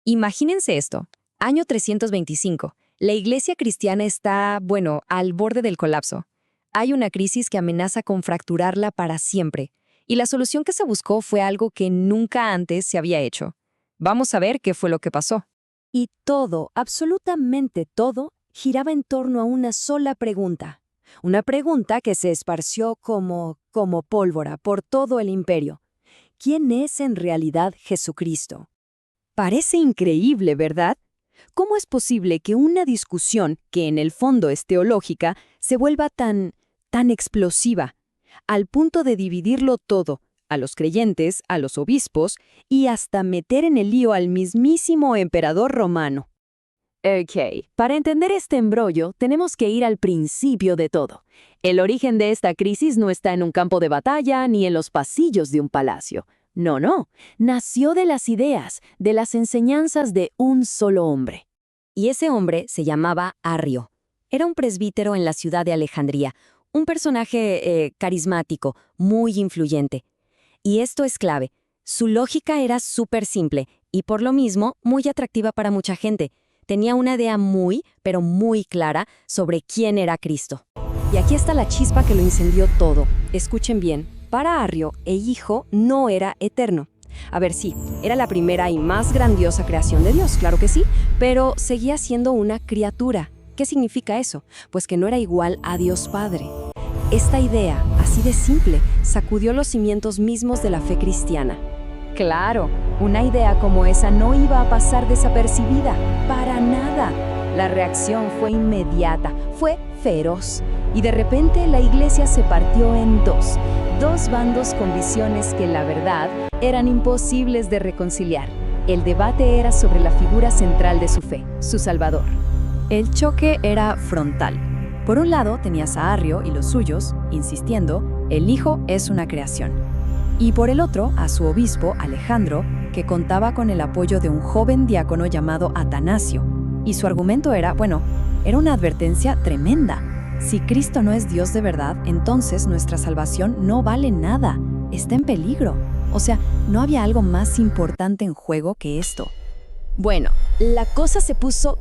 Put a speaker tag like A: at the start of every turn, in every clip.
A: Imagínense esto, año 325. La iglesia cristiana está, bueno, al borde del colapso. Hay una crisis que amenaza con fracturarla para siempre, y la solución que se buscó fue algo que nunca antes se había hecho. Vamos a ver qué fue lo que pasó.
B: Y todo, absolutamente todo, giraba en torno a una sola pregunta. Una pregunta que se esparció como pólvora por todo el imperio. ¿Quién es en realidad Jesucristo? Parece increíble, ¿verdad? ¿Cómo es posible que una discusión, que en el fondo es teológica, se vuelva tan explosiva, al punto de dividirlo todo, a los creyentes, a los obispos y hasta meter en el lío al mismísimo emperador romano? Ok, para entender este embrollo tenemos que ir al principio de todo. El origen de esta crisis no está en un campo de batalla ni en los pasillos de un palacio. No, nació de las ideas, de las enseñanzas de un solo hombre.
A: Y ese hombre se llamaba Arrio. Era un presbítero en la ciudad de Alejandría, un personaje carismático, muy influyente. Y esto es clave. Su lógica era súper simple y por lo mismo muy atractiva para mucha gente. Tenía una idea pero muy clara sobre quién era Cristo.
B: Y aquí está la chispa que lo incendió todo. Escuchen bien, para Arrio, el Hijo no era eterno. A ver, sí, era la primera y más grandiosa creación de Dios, claro que sí, pero seguía siendo una criatura. ¿Qué significa eso? Pues que no era igual a Dios Padre. Esta idea, así de simple, sacudió los cimientos mismos de la fe cristiana. Claro, una idea como esa no iba a pasar desapercibida, para nada. La reacción fue inmediata, fue feroz. Y de repente la iglesia se partió en dos bandos con visiones que, la verdad, eran imposibles de reconciliar. El debate era sobre la figura central de su fe, su Salvador. El choque era frontal. Por un lado tenías a Arrio y los suyos, insistiendo, el Hijo es una creación. Y por el otro, a su obispo, Alejandro, que contaba con el apoyo de un joven diácono llamado Atanasio. Y su argumento era una advertencia tremenda. Si Cristo no es Dios de verdad, entonces nuestra salvación no vale nada. Está en peligro. O sea, no había algo más importante en juego que esto. Bueno, la cosa se puso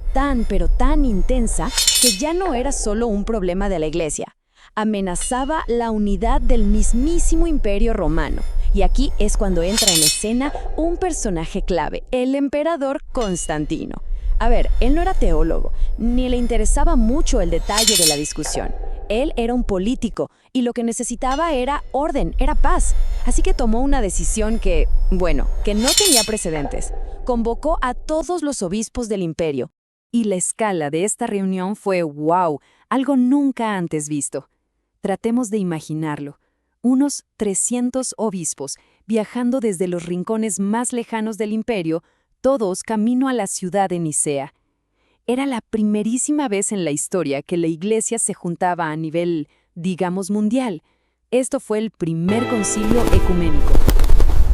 B: pero tan intensa que ya no era solo un problema de la iglesia. Amenazaba la unidad del mismísimo imperio romano. Y aquí es cuando entra en escena un personaje clave, el emperador Constantino. A ver, él no era teólogo, ni le interesaba mucho el detalle de la discusión. Él era un político y lo que necesitaba era orden, era paz. Así que tomó una decisión que no tenía precedentes. Convocó a todos los obispos del imperio. Y la escala de esta reunión fue ¡wow! Algo nunca antes visto. Tratemos de imaginarlo. Unos 300 obispos viajando desde los rincones más lejanos del imperio, todos camino a la ciudad de Nicea. Era la primerísima vez en la historia que la iglesia se juntaba a nivel, digamos, mundial. Esto fue el primer concilio ecuménico.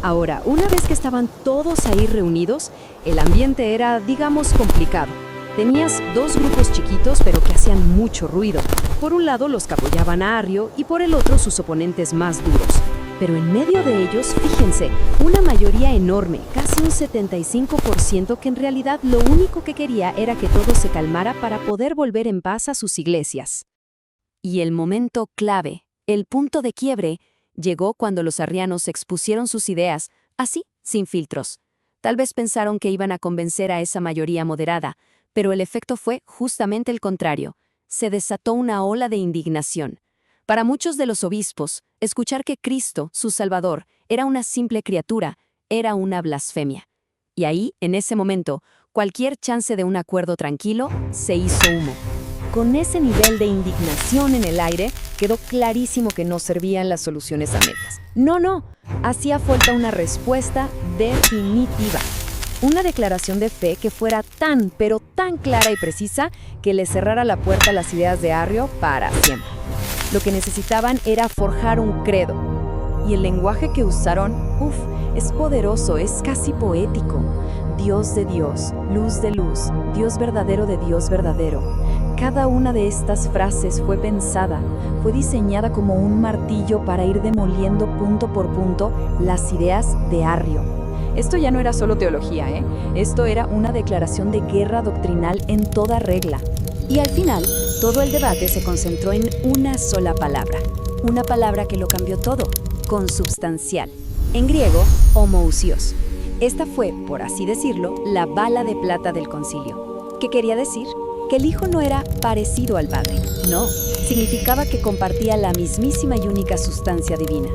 B: Ahora, una vez que estaban todos ahí reunidos, el ambiente era, digamos, complicado. Tenías dos grupos chiquitos, pero que hacían mucho ruido. Por un lado los que apoyaban a Arrio y por el otro sus oponentes más duros. Pero en medio de ellos, fíjense, una mayoría enorme, casi un 75% que en realidad lo único que quería era que todo se calmara para poder volver en paz a sus iglesias. Y el momento clave, el punto de quiebre, llegó cuando los arrianos expusieron sus ideas, así, sin filtros. Tal vez pensaron que iban a convencer a esa mayoría moderada, pero el efecto fue justamente el contrario. Se desató una ola de indignación. Para muchos de los obispos, escuchar que Cristo, su Salvador, era una simple criatura, era una blasfemia. Y ahí, en ese momento, cualquier chance de un acuerdo tranquilo se hizo humo. Con ese nivel de indignación en el aire, quedó clarísimo que no servían las soluciones a medias. No, hacía falta una respuesta definitiva. Una declaración de fe que fuera pero tan clara y precisa que le cerrara la puerta a las ideas de Arrio para siempre. Lo que necesitaban era forjar un credo. Y el lenguaje que usaron, es poderoso, es casi poético. Dios de Dios, luz de luz, Dios verdadero de Dios verdadero. Cada una de estas frases fue pensada, fue diseñada como un martillo para ir demoliendo punto por punto las ideas de Arrio. Esto ya no era solo teología, ¿eh? Esto era una declaración de guerra doctrinal en toda regla. Y al final, todo el debate se concentró en una sola palabra. Una palabra que lo cambió todo: consubstancial. En griego, homoousios. Esta fue, por así decirlo, la bala de plata del concilio. ¿Qué quería decir? Que el Hijo no era parecido al Padre. No, significaba que compartía la mismísima y única sustancia divina.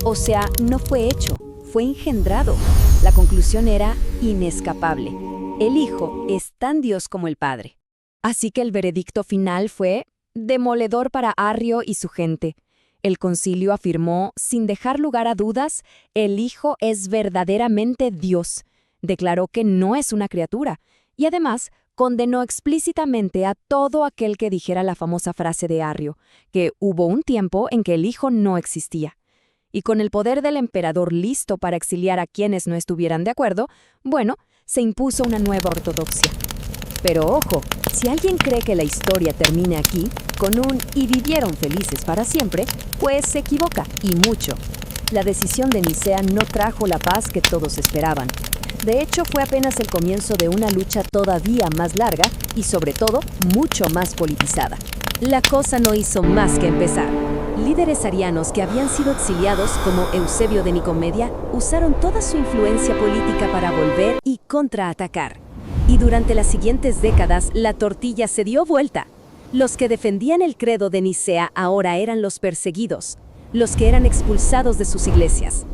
B: O sea, no fue hecho, fue engendrado. La conclusión era inescapable. El Hijo es tan Dios como el Padre. Así que el veredicto final fue demoledor para Arrio y su gente. El concilio afirmó, sin dejar lugar a dudas, el Hijo es verdaderamente Dios. Declaró que no es una criatura. Y además, condenó explícitamente a todo aquel que dijera la famosa frase de Arrio, que hubo un tiempo en que el Hijo no existía. Y con el poder del emperador listo para exiliar a quienes no estuvieran de acuerdo, bueno, se impuso una nueva ortodoxia. Pero ojo, si alguien cree que la historia termina aquí, con un "y vivieron felices para siempre", pues se equivoca, y mucho. La decisión de Nicea no trajo la paz que todos esperaban. De hecho, fue apenas el comienzo de una lucha todavía más larga y, sobre todo, mucho más politizada. La cosa no hizo más que empezar. Líderes arianos que habían sido exiliados, como Eusebio de Nicomedia, usaron toda su influencia política para volver y contraatacar. Y durante las siguientes décadas, la tortilla se dio vuelta. Los que defendían el credo de Nicea ahora eran los perseguidos, los que eran expulsados de sus iglesias.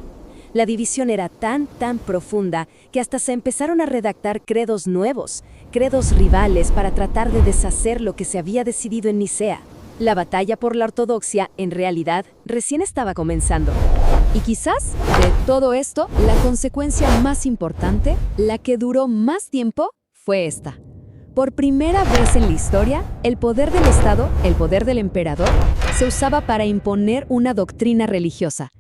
B: La división era tan profunda que hasta se empezaron a redactar credos nuevos, credos rivales para tratar de deshacer lo que se había decidido en Nicea. La batalla por la ortodoxia, en realidad, recién estaba comenzando. Y quizás, de todo esto, la consecuencia más importante, la que duró más tiempo, fue esta. Por primera vez en la historia, el poder del Estado, el poder del emperador, se usaba para imponer una doctrina religiosa.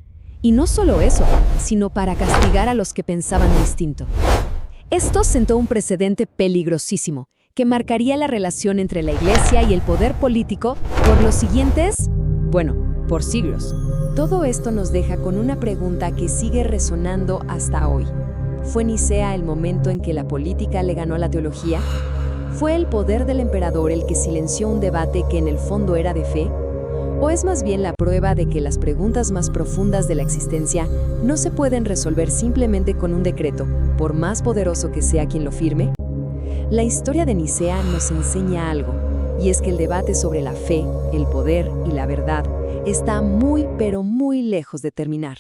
B: Y no solo eso, sino para castigar a los que pensaban distinto. Esto sentó un precedente peligrosísimo, que marcaría la relación entre la Iglesia y el poder político por los siguientes, por siglos. Todo esto nos deja con una pregunta que sigue resonando hasta hoy. ¿Fue Nicea el momento en que la política le ganó a la teología? ¿Fue el poder del emperador el que silenció un debate que en el fondo era de fe? ¿O es más bien la prueba de que las preguntas más profundas de la existencia no se pueden resolver simplemente con un decreto, por más poderoso que sea quien lo firme? La historia de Nicea nos enseña algo, y es que el debate sobre la fe, el poder y la verdad está muy, pero muy lejos de terminar.